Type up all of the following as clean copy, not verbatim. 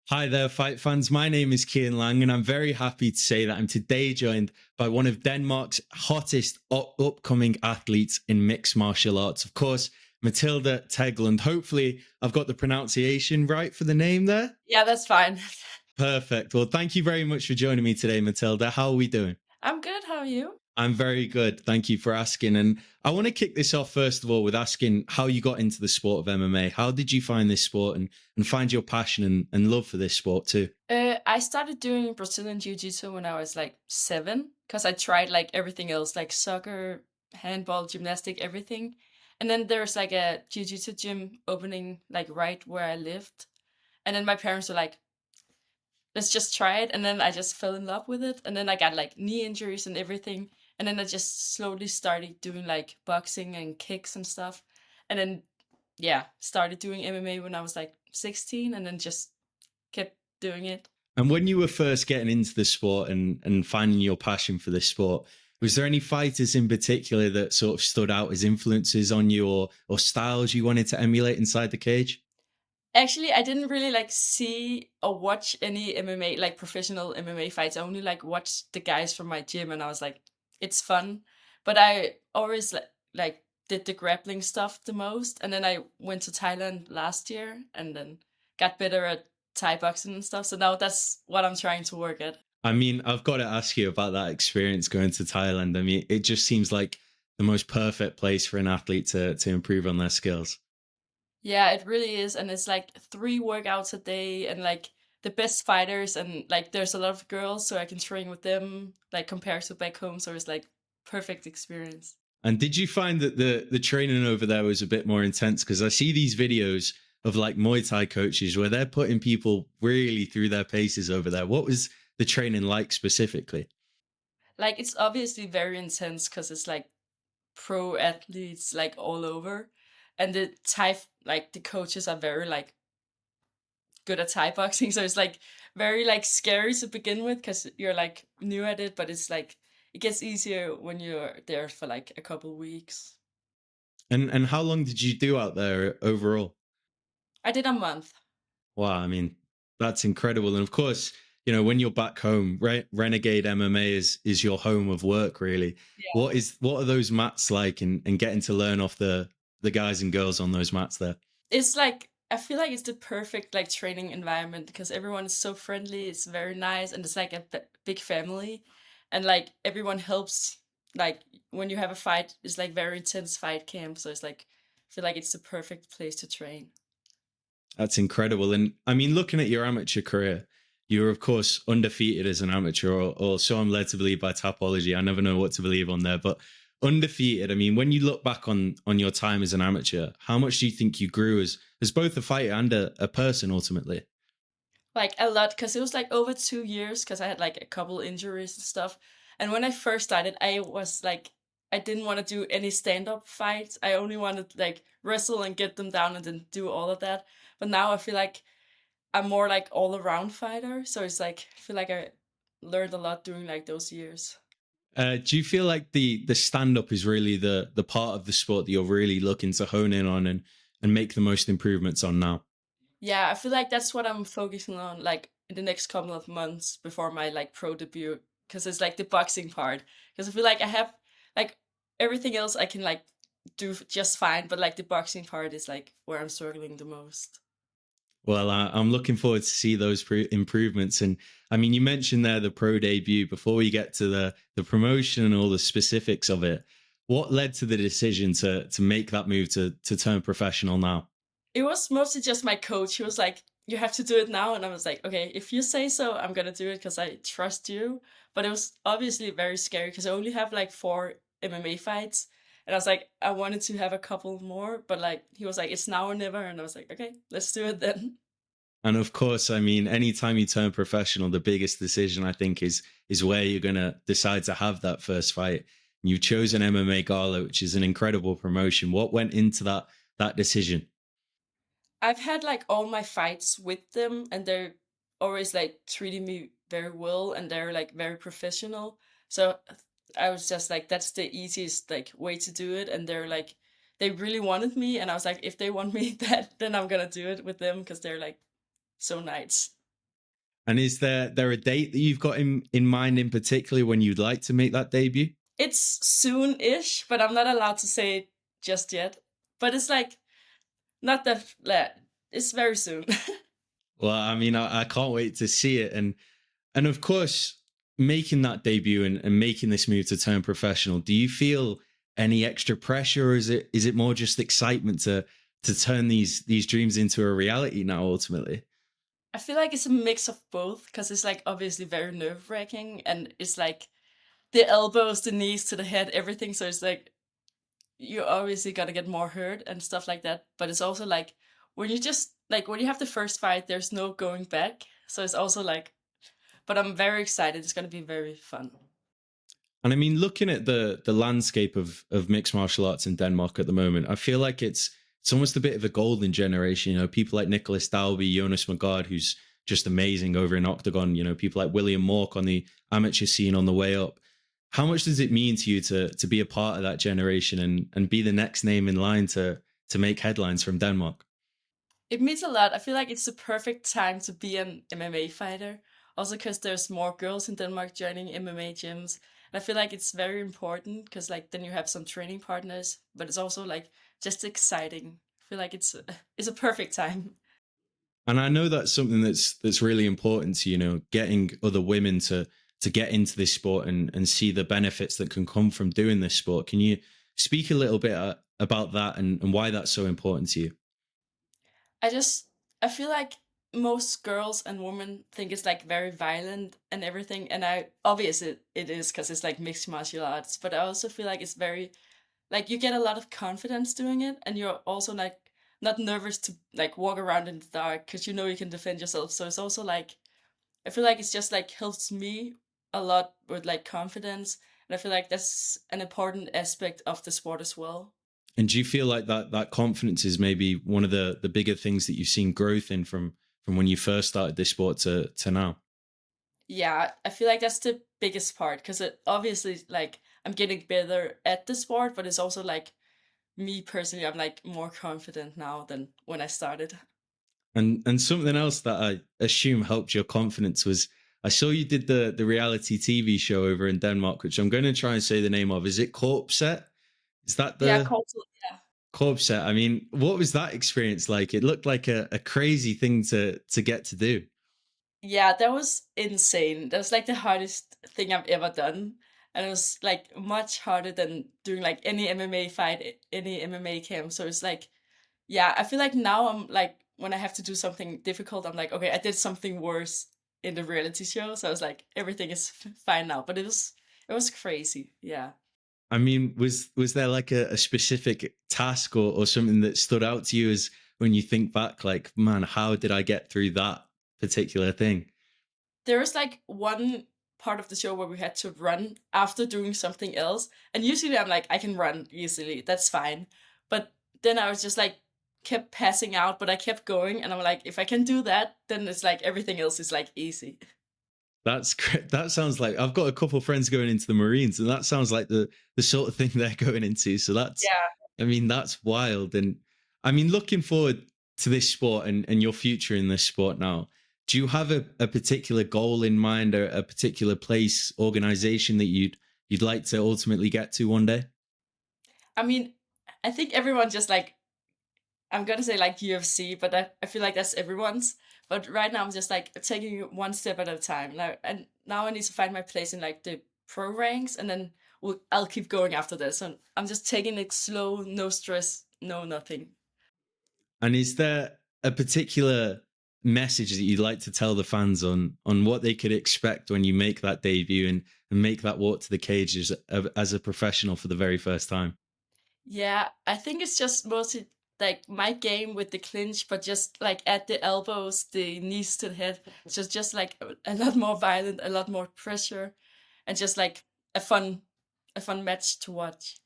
Hi there, fight fans. My name is Kian Lang, and I'm very happy to say that I'm today joined by one of Denmark's hottest upcoming athletes in mixed martial arts. Of course, Mathilde Tegllund. Hopefully, I've got the pronunciation right for the name there. Yeah, that's fine. Perfect. Well, thank you very much for joining me today, Mathilde. How are we doing? I'm good. How are you? I'm very good. Thank you for asking. And I want to kick this off, first of all, with asking how you got into the sport of MMA. How did you find this sport and find your passion and love for this sport too? I started doing Brazilian Jiu-Jitsu when I was like 7 because I tried like everything else, like soccer, handball, gymnastic, everything. And then there's like a Jiu-Jitsu gym opening like right where I lived. And then my parents were like, let's just try it. And then I just fell in love with it. And then I got like knee injuries and everything. And then I just slowly started doing like boxing and kicks and stuff. And then, yeah, started doing MMA when I was like 16 and then just kept doing it. And when you were first getting into the sport and finding your passion for this sport, was there any fighters in particular that sort of stood out as influences on you or styles you wanted to emulate inside the cage? Actually, I didn't really like see or watch any MMA, like professional MMA fights. I only like watched the guys from my gym and I was like, it's fun. But I always like did the grappling stuff the most. And then I went to Thailand last year and then got better at Thai boxing and stuff. So now that's what I'm trying to work at. I mean, I've got to ask you about that experience going to Thailand. I mean, it just seems like the most perfect place for an athlete to improve on their skills. Yeah, it really is. And it's like 3 workouts a day and like the best fighters and like there's a lot of girls so I can train with them like compared to back home. So it's like perfect experience. And did you find that the training over there was a bit more intense? Because I see these videos of like Muay Thai coaches where they're putting people really through their paces over there. What was the training like specifically? Like it's obviously very intense because it's like pro athletes like all over. And the like the coaches are very like good at Thai boxing. So it's like very like scary to begin with because you're like new at it, but it's like it gets easier when you're there for like a couple weeks. And how long did you do out there overall? I did a month. Wow, I mean, that's incredible. And of course, you know, when you're back home, Renegade MMA is your home of work, really. What are those mats like and getting to learn off the guys and girls on those mats there? It's like I feel like it's the perfect like training environment because everyone is so friendly. It's very nice and it's like a big family, and like everyone helps. Like when you have a fight, it's like very intense fight camp. So it's like I feel like it's the perfect place to train. That's incredible. And I mean, looking at your amateur career, you were, of course, undefeated as an amateur, or so I'm led to believe by Tapology. I never know what to believe on there, but undefeated. I mean, when you look back on your time as an amateur, how much do you think you grew as both a fighter and a person ultimately? Like a lot because it was like over 2 years because I had like a couple injuries and stuff. And when I first started, I was like, I didn't want to do any stand up fights. I only wanted like wrestle and get them down and then do all of that. But now I feel like I'm more like all around fighter. So it's like, I feel like I learned a lot during like those years. Do you feel like the stand up is really the part of the sport that you're really looking to hone in on and make the most improvements on now? Yeah, I feel like that's what I'm focusing on like in the next couple of months before my like pro debut because it's like the boxing part because I feel like I have like everything else I can like do just fine, but like the boxing part is like where I'm struggling the most. Well, I'm looking forward to see those improvements. And I mean, you mentioned there the pro debut. Before we get to the promotion and all the specifics of it, what led to the decision to make that move to turn professional now? It was mostly just my coach. He was like, "You have to do it now," and I was like, "Okay, if you say so, I'm gonna do it because I trust you." But it was obviously very scary because I only have like 4 MMA fights, and I was like, I wanted to have a couple more, but like he was like, "It's now or never," and I was like, "Okay, let's do it then." And of course, I mean, anytime you turn professional, the biggest decision I think is where you're gonna decide to have that first fight. You've chosen MMA Gala, which is an incredible promotion. What went into that decision? I've had like all my fights with them, and they're always like treating me very well, and they're like very professional. So I was just like, that's the easiest like way to do it, and they're like, they really wanted me, and I was like, if they want me that, then I'm gonna do it with them because they're like so nice. And is there a date that you've got in mind in particular when you'd like to make that debut? It's soon-ish, but I'm not allowed to say it just yet. But it's like not that it's very soon. Well, I mean, I can't wait to see it. And of course, making that debut and making this move to turn professional, do you feel any extra pressure, or is it more just excitement to turn these dreams into a reality now ultimately? I feel like it's a mix of both because it's like obviously very nerve-wracking and it's like the elbows, the knees to the head, everything. So it's like you're obviously gonna get more hurt and stuff like that. But it's also like when you just like when you have the first fight, there's no going back. So it's also like, but I'm very excited. It's gonna be very fun. And I mean, looking at the landscape of mixed martial arts in Denmark at the moment, I feel like it's almost a bit of a golden generation. You know, people like Nicholas Dalby, Jonas Magard, who's just amazing over in Octagon. You know, people like William Mork on the amateur scene on the way up. How much does it mean to you to be a part of that generation and be the next name in line to make headlines from Denmark? It means a lot. I feel like it's the perfect time to be an MMA fighter. Also, because there's more girls in Denmark joining MMA gyms. And I feel like it's very important because, like, then you have some training partners, but it's also like just exciting. I feel like it's a perfect time. And I know that's something that's really important to, you know, getting other women to get into this sport and see the benefits that can come from doing this sport. Can you speak a little bit about that and why that's so important to you? I just I feel like most girls and women think it's like very violent and everything, and I obviously it is because it's like mixed martial arts. But I also feel like it's very like you get a lot of confidence doing it, and you're also like not nervous to like walk around in the dark because you know you can defend yourself. So it's also like I feel like it's just like helps me a lot with like confidence, and I feel like that's an important aspect of the sport as well. And do you feel like that confidence is maybe one of the bigger things that you've seen growth in from when you first started this sport to now? Yeah, I feel like that's the biggest part because it obviously like I'm getting better at the sport, but it's also like me personally, I'm like more confident now than when I started. And something else that I assume helped your confidence was I saw you did the reality TV show over in Denmark, which I'm going to try and say the name of. Is it Corpset? Is that Yeah, the cultural. Yeah, Corpset? I mean, what was that experience like? It looked like a crazy thing to get to do. yeah, that was insane. That was like the hardest thing I've ever done, and it was like much harder than doing like any MMA fight, any MMA camp. So it's like, yeah, I feel like now I'm like when I have to do something difficult, I'm like, okay, I did something worse in the reality show, so I was like, everything is fine now. But it was crazy. Yeah. I mean, was there like a specific task or something that stood out to you as when you think back, like, man, how did I get through that particular thing? There was like one part of the show where we had to run after doing something else, and usually I'm like, I can run easily, that's fine. But then I was just like kept passing out, but I kept going, and I'm like, if I can do that, then it's like everything else is like easy. That's great. That sounds like I've got a couple of friends going into the Marines, and that sounds like the sort of thing they're going into. So that's, Yeah. I mean, that's wild. And I mean, looking forward to this sport and your future in this sport now. Do you have a particular goal in mind, or a particular place, organization that you'd like to ultimately get to one day? I mean, I think everyone just like I'm gonna say like UFC, but I feel like that's everyone's. But right now I'm just like taking it one step at a time. Now I need to find my place in like the pro ranks, and then I'll keep going after this. And I'm just taking it slow, no stress, no nothing. And is there a particular message that you'd like to tell the fans on what they could expect when you make that debut and make that walk to the cage as a professional for the very first time? Yeah, I think it's just mostly like my game with the clinch, but just like at the elbows, the knees to the head. So just like a lot more violent, a lot more pressure, and just like a fun, a fun match to watch.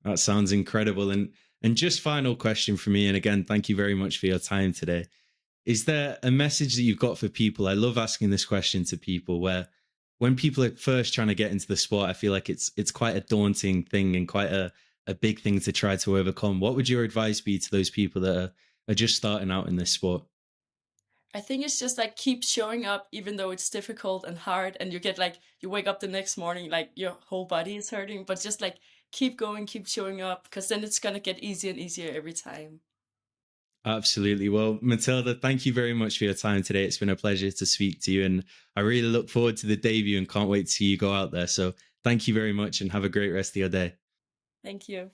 That sounds incredible. And just final question for me, and again, thank you very much for your time today. Is there a message that you've got for people? I love asking this question to people where when people are first trying to get into the sport, I feel like it's quite a daunting thing and quite a big thing to try to overcome. What would your advice be to those people that are just starting out in this sport? I think it's just like keep showing up even though it's difficult and hard, and you get like you wake up the next morning like your whole body is hurting, but just like keep going, keep showing up, because then it's gonna get easier and easier every time. Absolutely. Well, Matilda, thank you very much for your time today. It's been a pleasure to speak to you, and I really look forward to the debut and can't wait to see you go out there. So thank you very much and have a great rest of your day. Thank you.